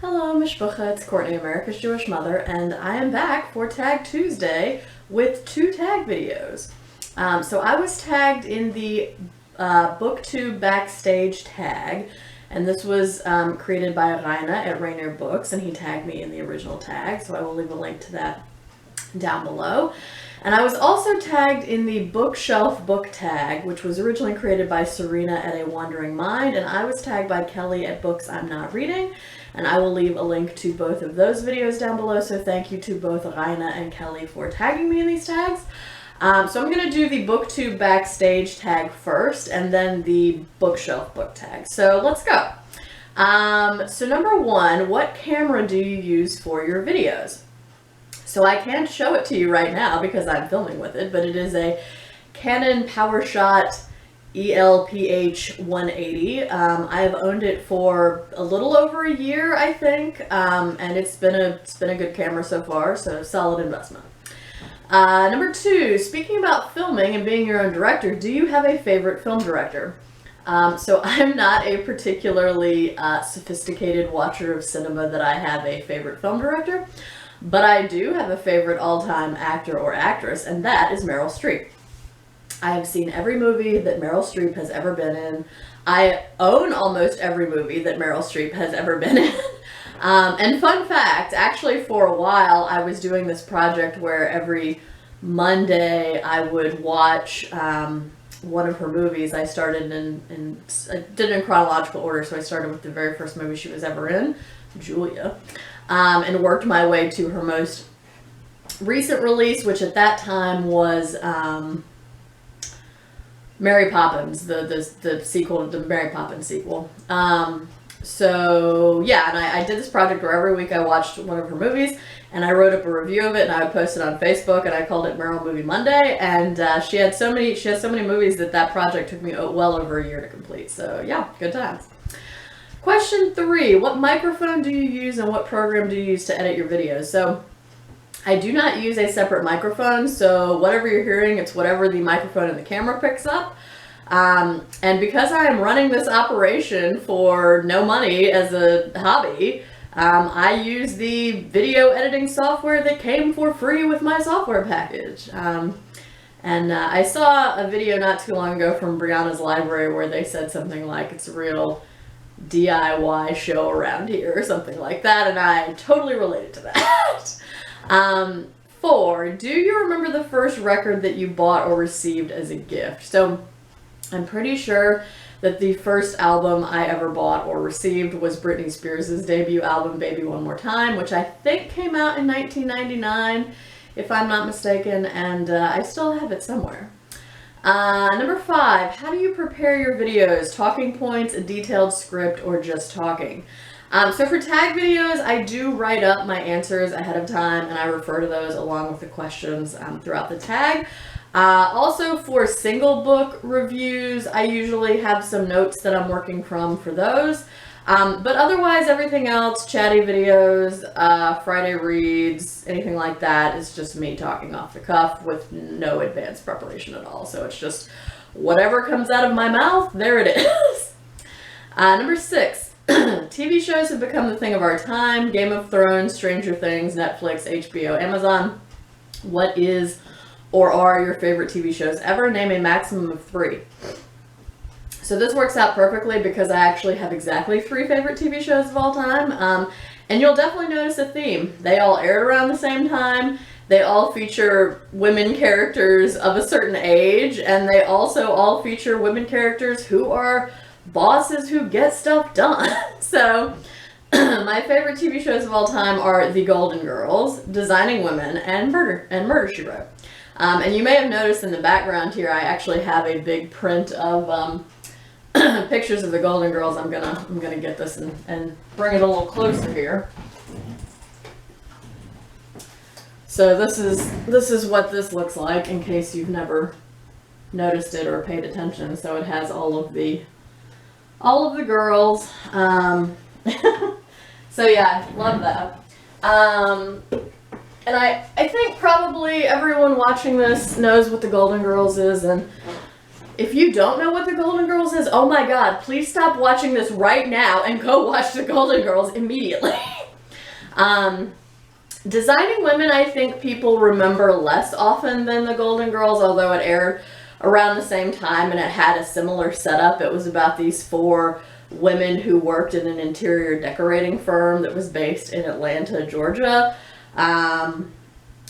Hello, Mishpucha, it's Courtney, America's Jewish mother, and I am back for Tag Tuesday with 2 tag videos. So I was tagged in the BookTube Backstage Tag, and this was created by Raina at Rainier Books, and he tagged me in the original tag, so I will leave a link to that down below. And I was also tagged in the bookshelf book tag, which was originally created by Serena at A Wandering Mind, and I was tagged by Kelly at Books I'm Not Reading, and I will leave a link to both of those videos down below, so thank you to both Raina and Kelly for tagging me in these tags. So I'm going to do the BookTube Backstage tag first, and then the bookshelf book tag. So let's go. So number 1, what camera do you use for your videos? So I can't show it to you right now because I'm filming with it, but it is a Canon PowerShot ELPH 180. I have owned it for a little over a year, I think, and it's been a good camera so far, so solid investment. Number 2, speaking about filming and being your own director, do you have a favorite film director? So I'm not a particularly sophisticated watcher of cinema that I have a favorite film director. But I do have a favorite all-time actor or actress, and that is Meryl Streep. I have seen every movie that Meryl Streep has ever been in. I own almost every movie that Meryl Streep has ever been in. And fun fact, actually for a while I was doing this project where every Monday I would watch one of her movies. I started I did it in chronological order, so I started with the very first movie she was ever in, Julia. And worked my way to her most recent release, which at that time was Mary Poppins, the sequel, the Mary Poppins sequel. So yeah, and I did this project where every week I watched one of her movies, and I wrote up a review of it, and I would post it on Facebook, and I called it Meryl Movie Monday. And she has so many movies that project took me well over a year to complete. So yeah, good times. Question 3, what microphone do you use and what program do you use to edit your videos? So I do not use a separate microphone, so whatever you're hearing, it's whatever the microphone and the camera picks up. And because I am running this operation for no money as a hobby, I use the video editing software that came for free with my software package. And I saw a video not too long ago from Brianna's Library where they said something like, it's a real DIY show around here or something like that, and I totally related to that. 4, do you remember the first record that you bought or received as a gift? So I'm pretty sure that the first album I ever bought or received was Britney Spears' debut album, Baby One More Time, which I think came out in 1999, if I'm not mistaken, and I still have it somewhere. Number 5, how do you prepare your videos? Talking points, a detailed script, or just talking? So for tag videos, I do write up my answers ahead of time, and I refer to those along with the questions throughout the tag. Also for single book reviews, I usually have some notes that I'm working from for those. But otherwise, everything else, chatty videos, Friday reads, anything like that, is just me talking off the cuff with no advanced preparation at all. So it's just whatever comes out of my mouth, there it is. Number 6, TV shows have become the thing of our time. Game of Thrones, Stranger Things, Netflix, HBO, Amazon. What is or are your favorite TV shows ever? Name a maximum of 3. So this works out perfectly because I actually have exactly 3 favorite TV shows of all time. And you'll definitely notice a theme. They all aired around the same time. They all feature women characters of a certain age. And they also all feature women characters who are bosses who get stuff done. So my favorite TV shows of all time are The Golden Girls, Designing Women, and Murder, She Wrote. And you may have noticed in the background here, I actually have a big print of pictures of the Golden Girls. I'm gonna get this and bring it a little closer here. So this is what this looks like in case you've never noticed it or paid attention. So it has all of the girls. So yeah, love that. And I think probably everyone watching this knows what the Golden Girls is, and If you don't know what the Golden Girls is, oh my god, please stop watching this right now and go watch the Golden Girls immediately. Designing Women, I think people remember less often than the Golden Girls, although it aired around the same time and it had a similar setup. It was about these 4 women who worked in an interior decorating firm that was based in Atlanta, Georgia.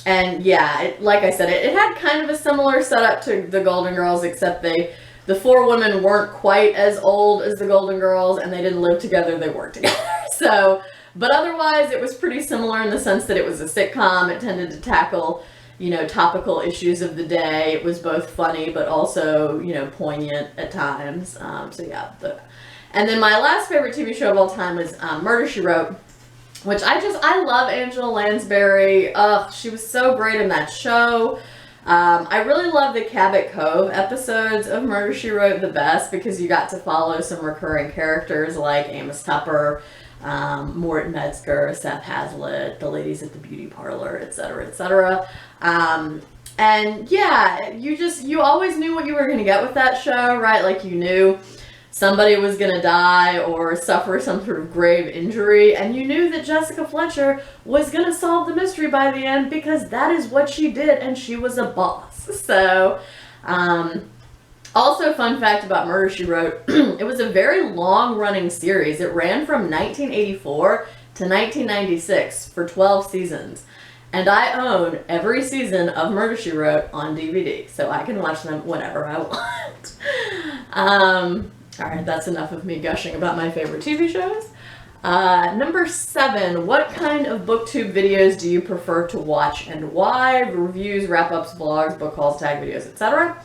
And yeah, like I said, it had kind of a similar setup to the Golden Girls, except the 4 women weren't quite as old as the Golden Girls, and they didn't live together, they worked together. So, but otherwise it was pretty similar in the sense that it was a sitcom. It tended to tackle, you know, topical issues of the day. It was both funny, but also, you know, poignant at times. So yeah. And then my last favorite TV show of all time was Murder, She Wrote, which I love Angela Lansbury. Ugh, she was so great in that show. I really love the Cabot Cove episodes of Murder, She Wrote the best because you got to follow some recurring characters like Amos Tupper, Mort Metzger, Seth Hazlitt, the ladies at the beauty parlor, etc., etc. And yeah, you always knew what you were going to get with that show, right? Like you knew somebody was going to die or suffer some sort of grave injury, and you knew that Jessica Fletcher was going to solve the mystery by the end because that is what she did, and she was a boss. So, also fun fact about Murder, She Wrote, it was a very long-running series. It ran from 1984 to 1996 for 12 seasons. And I own every season of Murder, She Wrote on DVD, so I can watch them whenever I want. Alright, that's enough of me gushing about my favorite TV shows. Number 7, what kind of BookTube videos do you prefer to watch and why? Reviews, wrap-ups, vlogs, book hauls, tag videos, etc.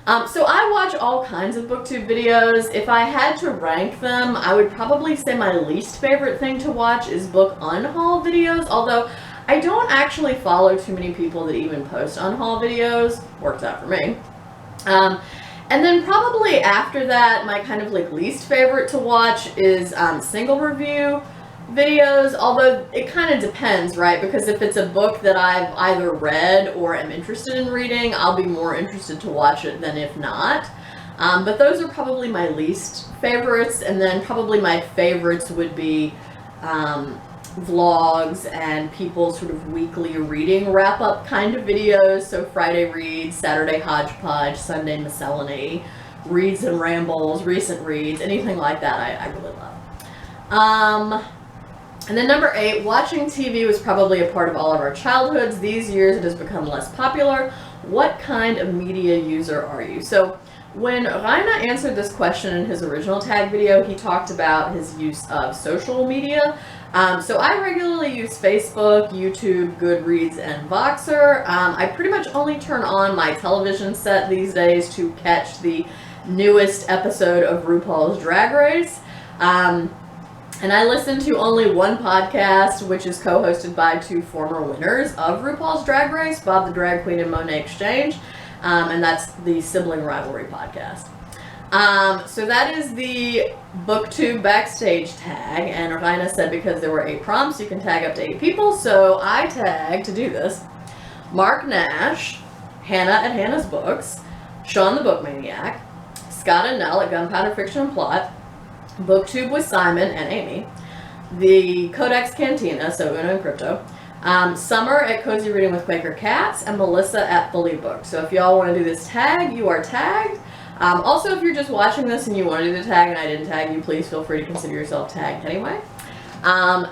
So I watch all kinds of BookTube videos. If I had to rank them, I would probably say my least favorite thing to watch is book unhaul videos, although I don't actually follow too many people that even post unhaul videos. Works out for me. And then probably after that, my kind of like least favorite to watch is single review videos, although it kind of depends, right? Because if it's a book that I've either read or am interested in reading, I'll be more interested to watch it than if not. But those are probably my least favorites, and then probably my favorites would be vlogs and people's sort of weekly reading wrap-up kind of videos. So Friday Reads, Saturday Hodgepodge, Sunday Miscellany, Reads and Rambles, Recent Reads, anything like that I really love. And then number 8, watching TV was probably a part of all of our childhoods. These years it has become less popular. What kind of media user are you? So when Raina answered this question in his original tag video, he talked about his use of social media. So I regularly use Facebook, YouTube, Goodreads, and Voxer. I pretty much only turn on my television set these days to catch the newest episode of RuPaul's Drag Race. And I listen to only one podcast, which is co-hosted by 2 former winners of RuPaul's Drag Race, Bob the Drag Queen and Monet Exchange. And that's the Sibling Rivalry podcast. So that is the BookTube Backstage Tag, and Raina said because there were 8 prompts, you can tag up to 8 people, so I tagged, to do this, Mark Nash, Hannah at Hannah's Books, Sean the Bookmaniac, Scott and Nell at Gunpowder Fiction and Plot, BookTube with Simon and Amy, the Codex Cantina, so Uno and Crypto, Summer at Cozy Reading with Quaker Cats, and Melissa at Fully Booked. So if y'all want to do this tag, you are tagged. Also, if you're just watching this and you want to do the tag and I didn't tag you, please feel free to consider yourself tagged anyway.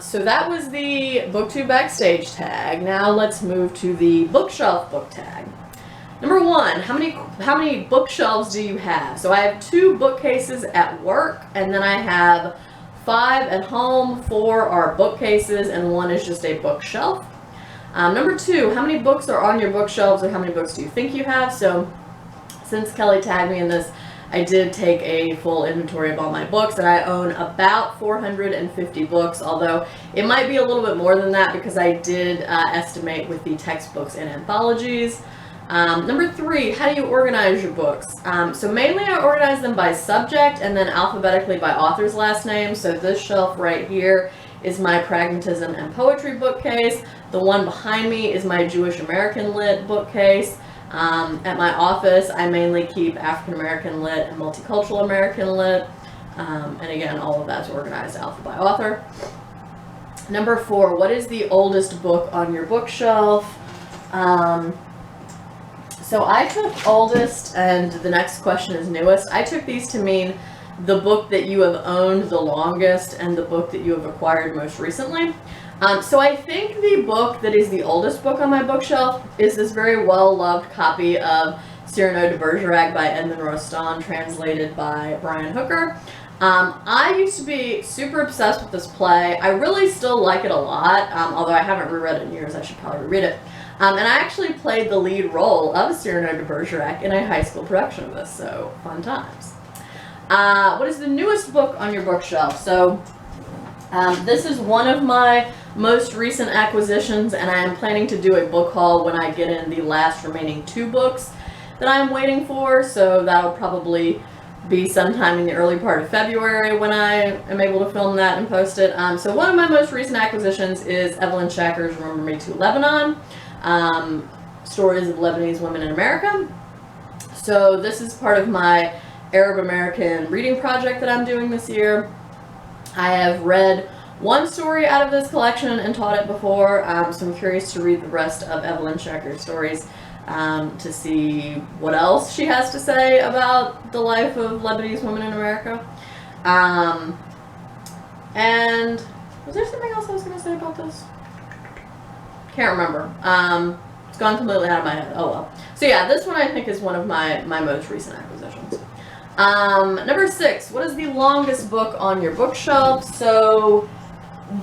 So that was the BookTube Backstage tag. Now let's move to the bookshelf book tag. Number 1, how many bookshelves do you have? So I have 2 bookcases at work, and then I have 5 at home. 4 are bookcases, and 1 is just a bookshelf. Number 2, how many books are on your bookshelves, or how many books do you think you have? So since Kelly tagged me in this, I did take a full inventory of all my books, and I own about 450 books, although it might be a little bit more than that because I did estimate with the textbooks and anthologies. Number 3, how do you organize your books? So mainly I organize them by subject and then alphabetically by author's last name. So this shelf right here is my Pragmatism and Poetry bookcase. The one behind me is my Jewish American Lit bookcase. At my office, I mainly keep African American lit and multicultural American lit. And again, all of that's organized alpha by author. Number 4, what is the oldest book on your bookshelf? So I took oldest, and the next question is newest. I took these to mean the book that you have owned the longest and the book that you have acquired most recently. So I think the book that is the oldest book on my bookshelf is this very well-loved copy of Cyrano de Bergerac by Edmond Rostand, translated by Brian Hooker. I used to be super obsessed with this play. I really still like it a lot, although I haven't reread it in years. I should probably reread it. And I actually played the lead role of Cyrano de Bergerac in a high school production of this, so fun times. What is the newest book on your bookshelf? So this is one of my most recent acquisitions, and I am planning to do a book haul when I get in the last remaining 2 books that I'm waiting for, so that'll probably be sometime in the early part of February when I am able to film that and post it. So one of my most recent acquisitions is Evelyn Shacker's Remember Me to Lebanon, Stories of Lebanese Women in America. So this is part of my Arab American reading project that I'm doing this year. I have read one story out of this collection and taught it before, so I'm curious to read the rest of Evelyn Shacker's stories to see what else she has to say about the life of Lebanese women in America. And was there something else I was going to say about this? Can't remember. It's gone completely out of my head. Oh well. So yeah, this one I think is one of my most recent acquisitions. Number 6, what is the longest book on your bookshelf? So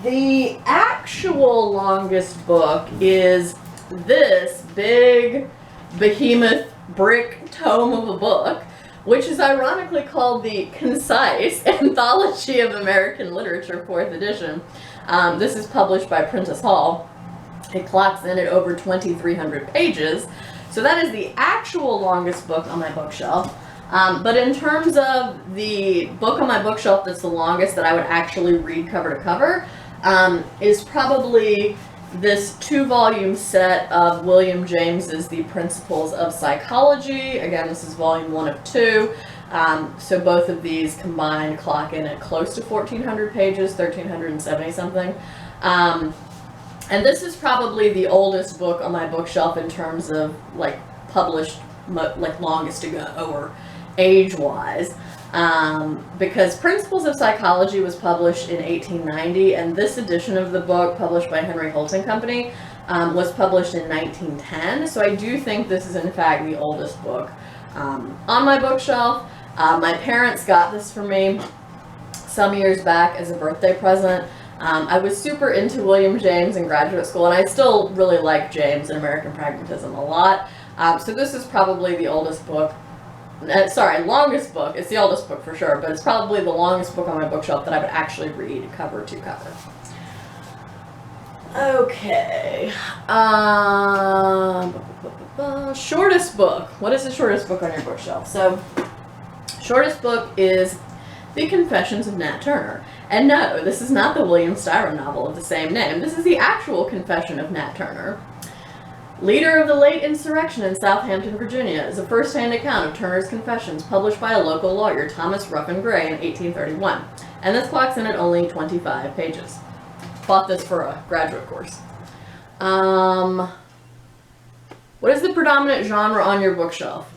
the actual longest book is this big behemoth brick tome of a book, which is ironically called the Concise Anthology of American Literature, 4th edition. This is published by Prentice Hall. It clocks in at over 2,300 pages. So that is the actual longest book on my bookshelf. But in terms of the book on my bookshelf that's the longest that I would actually read cover to cover, is probably this 2-volume set of William James's The Principles of Psychology. Again, this is volume 1 of 2. So both of these combined clock in at close to 1,400 pages, 1,370 something. And this is probably the oldest book on my bookshelf in terms of like published, like longest to go or age-wise. Because Principles of Psychology was published in 1890, and this edition of the book, published by Henry Holt and Company, was published in 1910. So I do think this is in fact the oldest book on my bookshelf. My parents got this for me some years back as a birthday present. I was super into William James in graduate school, and I still really like James and American Pragmatism a lot. So this is probably the oldest book. Longest book. It's the oldest book for sure, but it's probably the longest book on my bookshelf that I would actually read cover to cover. Okay. Shortest book. What is the shortest book on your bookshelf? So, shortest book is The Confessions of Nat Turner. And no, this is not the William Styron novel of the same name. This is the actual Confession of Nat Turner. Leader of the late insurrection in Southampton, Virginia, is a first-hand account of Turner's confessions published by a local lawyer, Thomas Ruffin Gray, in 1831. And this clocks in at only 25 pages. Bought this for a graduate course. What is the predominant genre on your bookshelf?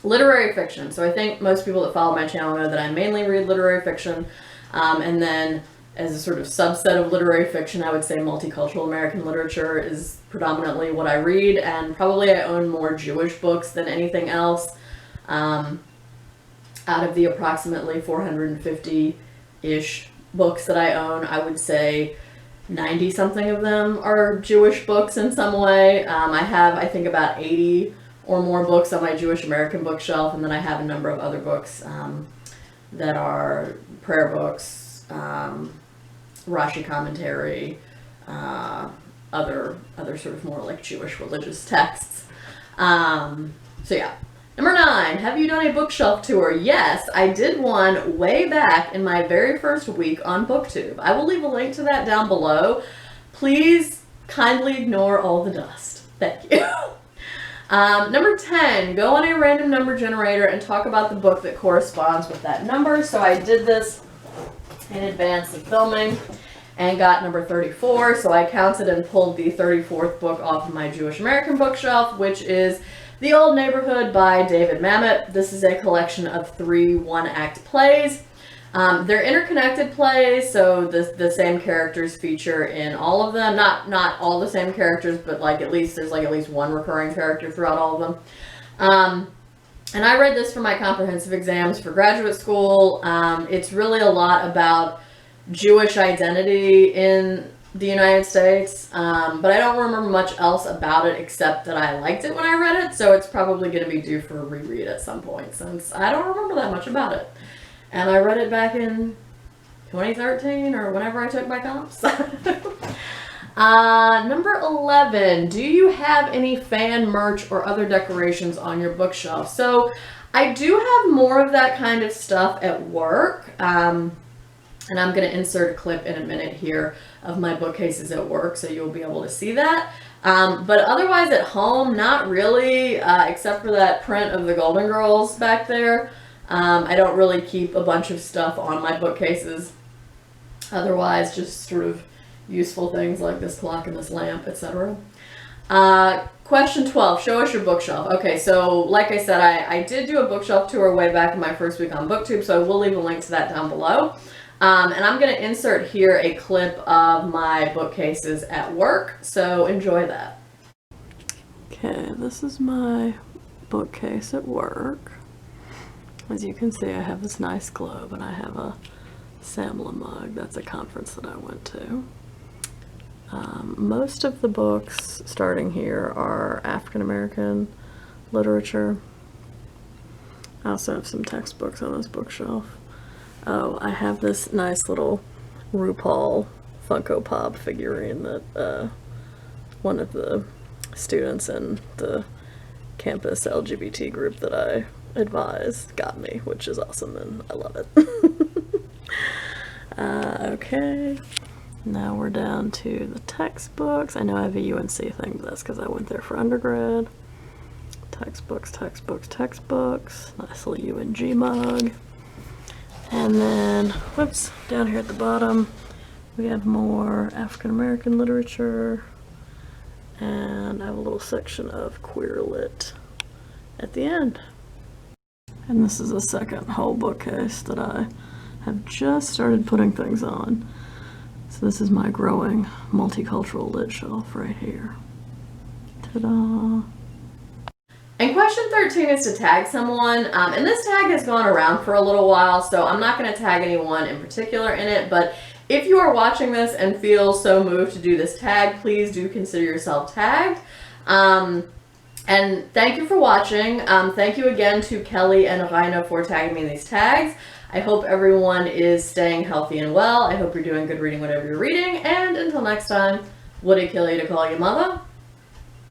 Literary fiction. So I think most people that follow my channel know that I mainly read literary fiction. And then as a sort of subset of literary fiction, I would say multicultural American literature is predominantly what I read, and probably I own more Jewish books than anything else. Out of the approximately 450-ish books that I own, I would say 90-something of them are Jewish books in some way. I have, I think, about 80 or more books on my Jewish American bookshelf, and then I have a number of other books that are prayer books, Rashi commentary, other sort of more like Jewish religious texts. So yeah. Number 9, have you done a bookshelf tour? Yes, I did one way back in my very first week on BookTube. I will leave a link to that down below. Please kindly ignore all the dust. Thank you. Number 10, go on a random number generator and talk about the book that corresponds with that number. So I did this in advance of filming and got number 34. So I counted and pulled the 34th book off of my Jewish American bookshelf, which is The Old Neighborhood by David Mamet. This is a collection of 3 one-act plays. They're interconnected plays, so the same characters feature in all of them. Not all the same characters, but like there's at least one recurring character throughout all of them. And I read this for my comprehensive exams for graduate school. It's really a lot about Jewish identity in the United States, but I don't remember much else about it except that I liked it when I read it, so it's probably going to be due for a reread at some point since I don't remember that much about it. And I read it back in 2013 or whenever I took my comps. Number 11, do you have any fan merch or other decorations on your bookshelf? So I do have more of that kind of stuff at work. And I'm going to insert a clip in a minute here of my bookcases at work so you'll be able to see that. But otherwise at home, not really, except for that print of the Golden Girls back there. I don't really keep a bunch of stuff on my bookcases. Otherwise, just sort of useful things like this clock and this lamp, etc. Question 12, show us your bookshelf. Okay, so like I said, I did do a bookshelf tour way back in my first week on BookTube, so we'll leave a link to that down below. And I'm going to insert here a clip of my bookcases at work, so enjoy that. Okay, this is my bookcase at work. As you can see, I have this nice globe, and I have a Samla mug. That's a conference that I went to. Most of the books, starting here, are African American literature. I also have some textbooks on this bookshelf. Oh, I have this nice little RuPaul Funko Pop figurine that one of the students in the campus LGBT group that I advise got me, which is awesome and I love it. Okay, now we're down to the textbooks. I know I have a UNC thing, but that's because I went there for undergrad. Textbooks, textbooks, textbooks. Nice little UNG mug. And then, whoops, down here at the bottom, we have more African American literature. And I have a little section of queer lit at the end. And this is a second whole bookcase that I have just started putting things on. So this is my growing multicultural lit shelf right here. Ta-da! And question 13 is to tag someone, and this tag has gone around for a little while, so I'm not going to tag anyone in particular in it, but if you are watching this and feel so moved to do this tag, please do consider yourself tagged. And thank you for watching. Thank you again to Kelly and Raina for tagging me in these tags. I hope everyone is staying healthy and well. I hope you're doing good reading whatever you're reading, and until next time, would it kill you to call your mother?